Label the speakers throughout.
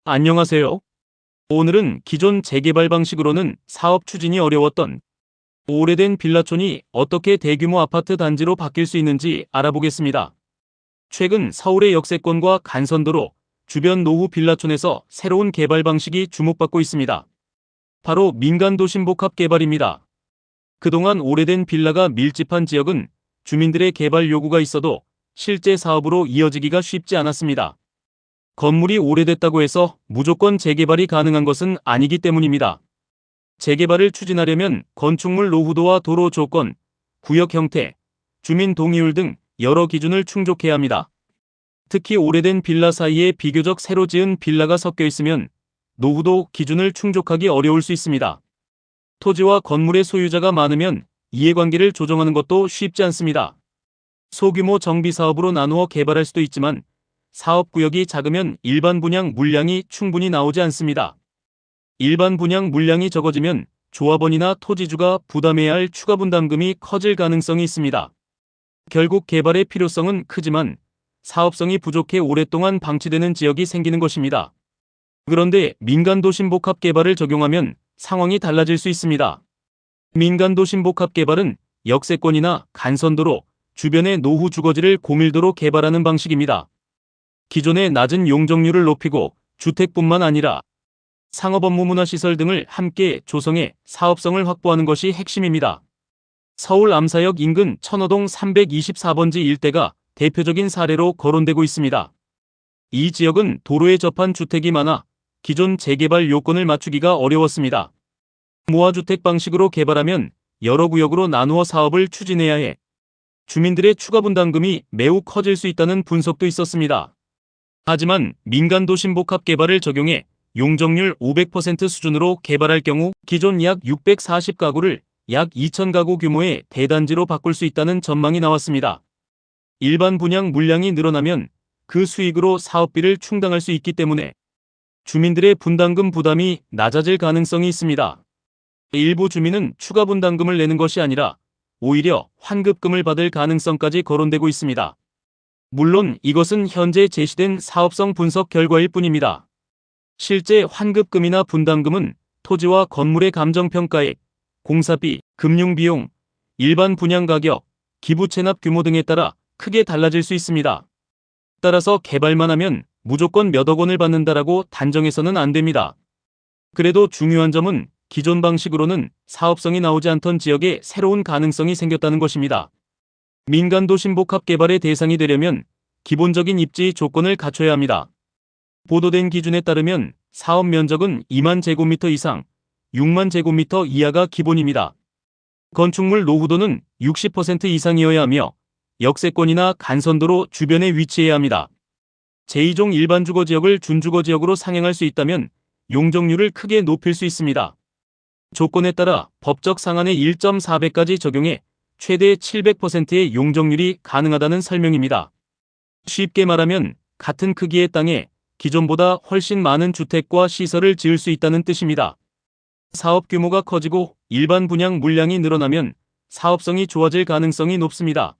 Speaker 1: 안녕하세요. 오늘은 기존 재개발 방식으로는 사업 추진이 어려웠던 오래된 빌라촌이 어떻게 대규모 아파트 단지로 바뀔 수 있는지 알아보겠습니다. 최근 서울의 역세권과 간선도로, 주변 노후 빌라촌에서 새로운 개발 방식이 주목받고 있습니다. 바로 민간도심복합 개발입니다. 그동안 오래된 빌라가 밀집한 지역은 주민들의 개발 요구가 있어도 실제 사업으로 이어지기가 쉽지 않았습니다. 건물이 오래됐다고 해서 무조건 재개발이 가능한 것은 아니기 때문입니다. 재개발을 추진하려면 건축물 노후도와 도로 조건, 구역 형태, 주민 동의율 등 여러 기준을 충족해야 합니다. 특히 오래된 빌라 사이에 비교적 새로 지은 빌라가 섞여 있으면 노후도 기준을 충족하기 어려울 수 있습니다. 토지와 건물의 소유자가 많으면 이해관계를 조정하는 것도 쉽지 않습니다. 소규모 정비 사업으로 나누어 개발할 수도 있지만 사업구역이 작으면 일반 분양 물량이 충분히 나오지 않습니다. 일반 분양 물량이 적어지면 조합원이나 토지주가 부담해야 할 추가 분담금이 커질 가능성이 있습니다. 결국 개발의 필요성은 크지만 사업성이 부족해 오랫동안 방치되는 지역이 생기는 것입니다. 그런데 민간도심복합 개발을 적용하면 상황이 달라질 수 있습니다. 민간도심복합 개발은 역세권이나 간선도로, 주변의 노후 주거지를 고밀도로 개발하는 방식입니다. 기존의 낮은 용적률을 높이고 주택뿐만 아니라 상업 업무 문화시설 등을 함께 조성해 사업성을 확보하는 것이 핵심입니다. 서울 암사역 인근 천호동 324번지 일대가 대표적인 사례로 거론되고 있습니다. 이 지역은 도로에 접한 주택이 많아 기존 재개발 요건을 맞추기가 어려웠습니다. 무화주택 방식으로 개발하면 여러 구역으로 나누어 사업을 추진해야 해 주민들의 추가 분담금이 매우 커질 수 있다는 분석도 있었습니다. 하지만 민간도심복합 개발을 적용해 용적률 500% 수준으로 개발할 경우 기존 약 640가구를 약 2,000가구 규모의 대단지로 바꿀 수 있다는 전망이 나왔습니다. 일반 분양 물량이 늘어나면 그 수익으로 사업비를 충당할 수 있기 때문에 주민들의 분담금 부담이 낮아질 가능성이 있습니다. 일부 주민은 추가 분담금을 내는 것이 아니라 오히려 환급금을 받을 가능성까지 거론되고 있습니다. 물론 이것은 현재 제시된 사업성 분석 결과일 뿐입니다. 실제 환급금이나 분담금은 토지와 건물의 감정평가액, 공사비, 금융비용, 일반 분양 가격, 기부 체납 규모 등에 따라 크게 달라질 수 있습니다. 따라서 개발만 하면 무조건 몇억 원을 받는다라고 단정해서는 안 됩니다. 그래도 중요한 점은 기존 방식으로는 사업성이 나오지 않던 지역에 새로운 가능성이 생겼다는 것입니다. 민간도심복합 개발의 대상이 되려면 기본적인 입지 조건을 갖춰야 합니다. 보도된 기준에 따르면 사업 면적은 2만 제곱미터 이상, 6만 제곱미터 이하가 기본입니다. 건축물 노후도는 60% 이상이어야 하며 역세권이나 간선도로 주변에 위치해야 합니다. 제2종 일반주거지역을 준주거지역으로 상향할 수 있다면 용적률을 크게 높일 수 있습니다. 조건에 따라 법적 상한의 1.4배까지 적용해 최대 700%의 용적률이 가능하다는 설명입니다. 쉽게 말하면 같은 크기의 땅에 기존보다 훨씬 많은 주택과 시설을 지을 수 있다는 뜻입니다. 사업 규모가 커지고 일반 분양 물량이 늘어나면 사업성이 좋아질 가능성이 높습니다.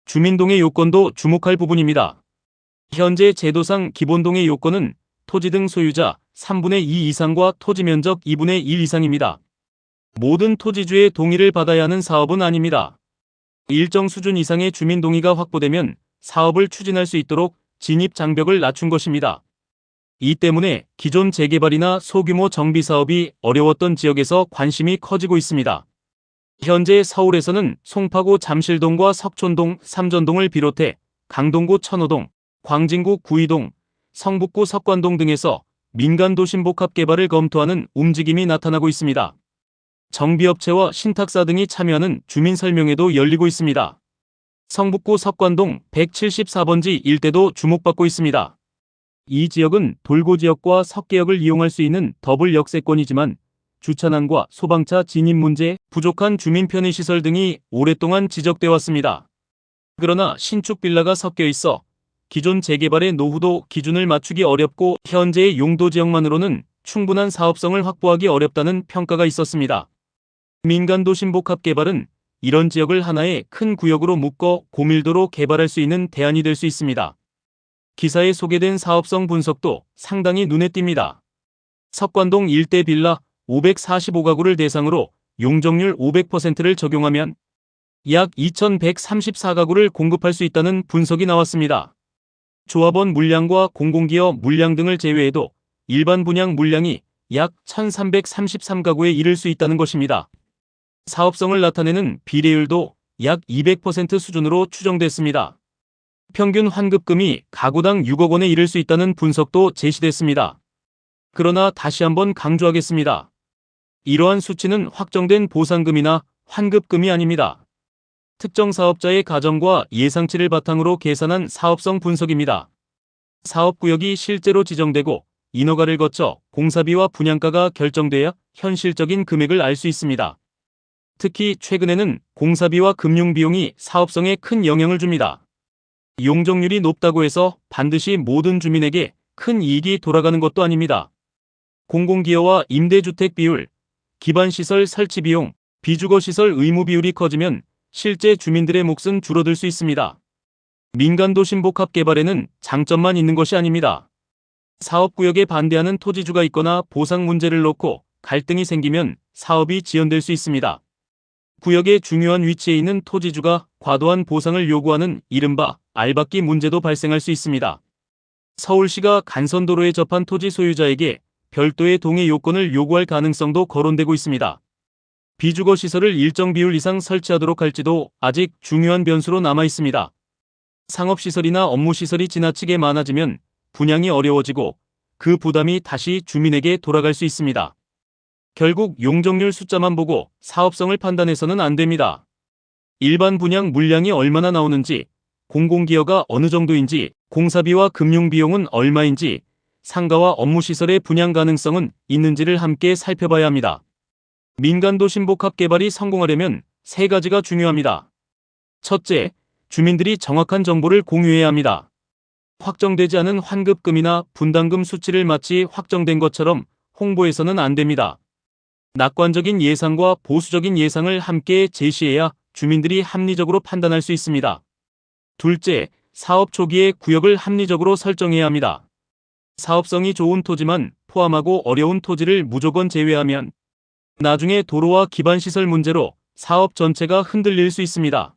Speaker 1: 주민동의 요건도 주목할 부분입니다. 현재 제도상 기본동의 요건은 토지 등 소유자 3분의 2 이상과 토지 면적 2분의 1 이상입니다. 모든 토지주의 동의를 받아야 하는 사업은 아닙니다. 일정 수준 이상의 주민 동의가 확보되면 사업을 추진할 수 있도록 진입 장벽을 낮춘 것입니다. 이 때문에 기존 재개발이나 소규모 정비 사업이 어려웠던 지역에서 관심이 커지고 있습니다. 현재 서울에서는 송파구 잠실동과 석촌동, 삼전동을 비롯해 강동구 천호동, 광진구 구이동, 성북구 석관동 등에서 민간도심복합 개발을 검토하는 움직임이 나타나고 있습니다. 정비업체와 신탁사 등이 참여하는 주민설명회도 열리고 있습니다. 성북구 석관동 174번지 일대도 주목받고 있습니다. 이 지역은 돌고지역과 석계역을 이용할 수 있는 더블 역세권이지만 주차난과 소방차 진입 문제, 부족한 주민 편의시설 등이 오랫동안 지적돼 왔습니다. 그러나 신축 빌라가 섞여 있어 기존 재개발의 노후도 기준을 맞추기 어렵고 현재의 용도 지역만으로는 충분한 사업성을 확보하기 어렵다는 평가가 있었습니다. 민간도심복합 개발은 이런 지역을 하나의 큰 구역으로 묶어 고밀도로 개발할 수 있는 대안이 될 수 있습니다. 기사에 소개된 사업성 분석도 상당히 눈에 띕니다. 석관동 일대 빌라 545가구를 대상으로 용적률 500%를 적용하면 약 2,134가구를 공급할 수 있다는 분석이 나왔습니다. 조합원 물량과 공공기업 물량 등을 제외해도 일반 분양 물량이 약 1,333가구에 이를 수 있다는 것입니다. 사업성을 나타내는 비례율도 약 200% 수준으로 추정됐습니다. 평균 환급금이 가구당 6억 원에 이를 수 있다는 분석도 제시됐습니다. 그러나 다시 한번 강조하겠습니다. 이러한 수치는 확정된 보상금이나 환급금이 아닙니다. 특정 사업자의 가정과 예상치를 바탕으로 계산한 사업성 분석입니다. 사업구역이 실제로 지정되고 인허가를 거쳐 공사비와 분양가가 결정돼야 현실적인 금액을 알 수 있습니다. 특히 최근에는 공사비와 금융비용이 사업성에 큰 영향을 줍니다. 용적률이 높다고 해서 반드시 모든 주민에게 큰 이익이 돌아가는 것도 아닙니다. 공공기여와 임대주택 비율, 기반시설 설치 비용, 비주거시설 의무 비율이 커지면 실제 주민들의 몫은 줄어들 수 있습니다. 민간도심복합 개발에는 장점만 있는 것이 아닙니다. 사업구역에 반대하는 토지주가 있거나 보상 문제를 놓고 갈등이 생기면 사업이 지연될 수 있습니다. 구역의 중요한 위치에 있는 토지주가 과도한 보상을 요구하는 이른바 알박기 문제도 발생할 수 있습니다. 서울시가 간선도로에 접한 토지 소유자에게 별도의 동의 요건을 요구할 가능성도 거론되고 있습니다. 비주거 시설을 일정 비율 이상 설치하도록 할지도 아직 중요한 변수로 남아 있습니다. 상업시설이나 업무시설이 지나치게 많아지면 분양이 어려워지고 그 부담이 다시 주민에게 돌아갈 수 있습니다. 결국 용적률 숫자만 보고 사업성을 판단해서는 안 됩니다. 일반 분양 물량이 얼마나 나오는지, 공공기여가 어느 정도인지, 공사비와 금융비용은 얼마인지, 상가와 업무시설의 분양 가능성은 있는지를 함께 살펴봐야 합니다. 민간도심복합 개발이 성공하려면 세 가지가 중요합니다. 첫째, 주민들이 정확한 정보를 공유해야 합니다. 확정되지 않은 환급금이나 분담금 수치를 마치 확정된 것처럼 홍보해서는 안 됩니다. 낙관적인 예상과 보수적인 예상을 함께 제시해야 주민들이 합리적으로 판단할 수 있습니다. 둘째, 사업 초기에 구역을 합리적으로 설정해야 합니다. 사업성이 좋은 토지만 포함하고 어려운 토지를 무조건 제외하면 나중에 도로와 기반시설 문제로 사업 전체가 흔들릴 수 있습니다.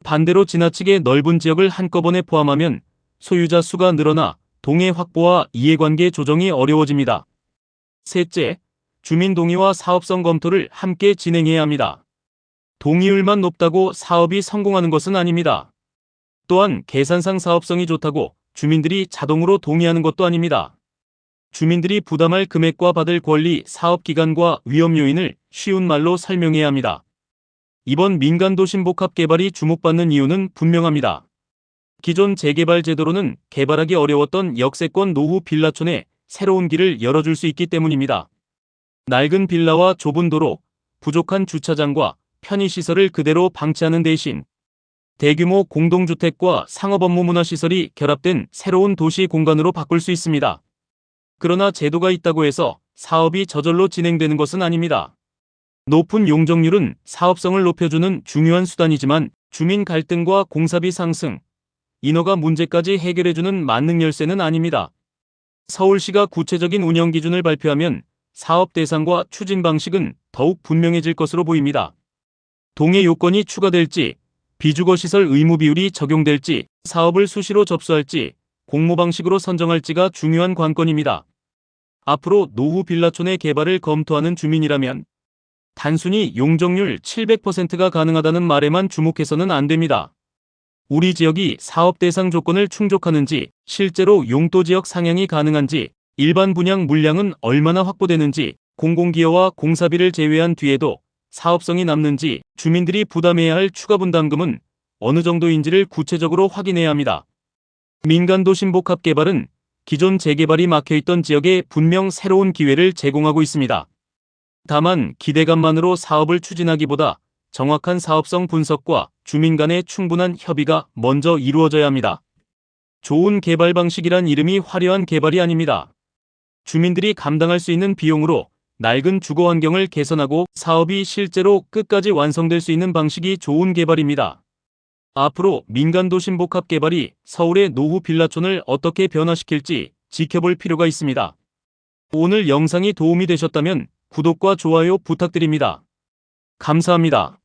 Speaker 1: 반대로 지나치게 넓은 지역을 한꺼번에 포함하면 소유자 수가 늘어나 동의 확보와 이해관계 조정이 어려워집니다. 셋째, 주민 동의와 사업성 검토를 함께 진행해야 합니다. 동의율만 높다고 사업이 성공하는 것은 아닙니다. 또한 계산상 사업성이 좋다고 주민들이 자동으로 동의하는 것도 아닙니다. 주민들이 부담할 금액과 받을 권리, 사업기간과 위험 요인을 쉬운 말로 설명해야 합니다. 이번 민간도심복합 개발이 주목받는 이유는 분명합니다. 기존 재개발 제도로는 개발하기 어려웠던 역세권 노후 빌라촌에 새로운 길을 열어줄 수 있기 때문입니다. 낡은 빌라와 좁은 도로, 부족한 주차장과 편의시설을 그대로 방치하는 대신 대규모 공동주택과 상업업무 문화시설이 결합된 새로운 도시 공간으로 바꿀 수 있습니다. 그러나 제도가 있다고 해서 사업이 저절로 진행되는 것은 아닙니다. 높은 용적률은 사업성을 높여주는 중요한 수단이지만 주민 갈등과 공사비 상승, 인허가 문제까지 해결해주는 만능 열쇠는 아닙니다. 서울시가 구체적인 운영 기준을 발표하면 사업 대상과 추진 방식은 더욱 분명해질 것으로 보입니다. 동의 요건이 추가될지, 비주거시설 의무 비율이 적용될지, 사업을 수시로 접수할지, 공모 방식으로 선정할지가 중요한 관건입니다. 앞으로 노후 빌라촌의 개발을 검토하는 주민이라면 단순히 용적률 700%가 가능하다는 말에만 주목해서는 안 됩니다. 우리 지역이 사업 대상 조건을 충족하는지, 실제로 용도지역 상향이 가능한지, 일반 분양 물량은 얼마나 확보되는지, 공공기여와 공사비를 제외한 뒤에도 사업성이 남는지, 주민들이 부담해야 할 추가 분담금은 어느 정도인지를 구체적으로 확인해야 합니다. 민간도심복합 개발은 기존 재개발이 막혀있던 지역에 분명 새로운 기회를 제공하고 있습니다. 다만 기대감만으로 사업을 추진하기보다 정확한 사업성 분석과 주민 간의 충분한 협의가 먼저 이루어져야 합니다. 좋은 개발 방식이란 이름이 화려한 개발이 아닙니다. 주민들이 감당할 수 있는 비용으로 낡은 주거 환경을 개선하고 사업이 실제로 끝까지 완성될 수 있는 방식이 좋은 개발입니다. 앞으로 민간도심 복합 개발이 서울의 노후 빌라촌을 어떻게 변화시킬지 지켜볼 필요가 있습니다. 오늘 영상이 도움이 되셨다면 구독과 좋아요 부탁드립니다. 감사합니다.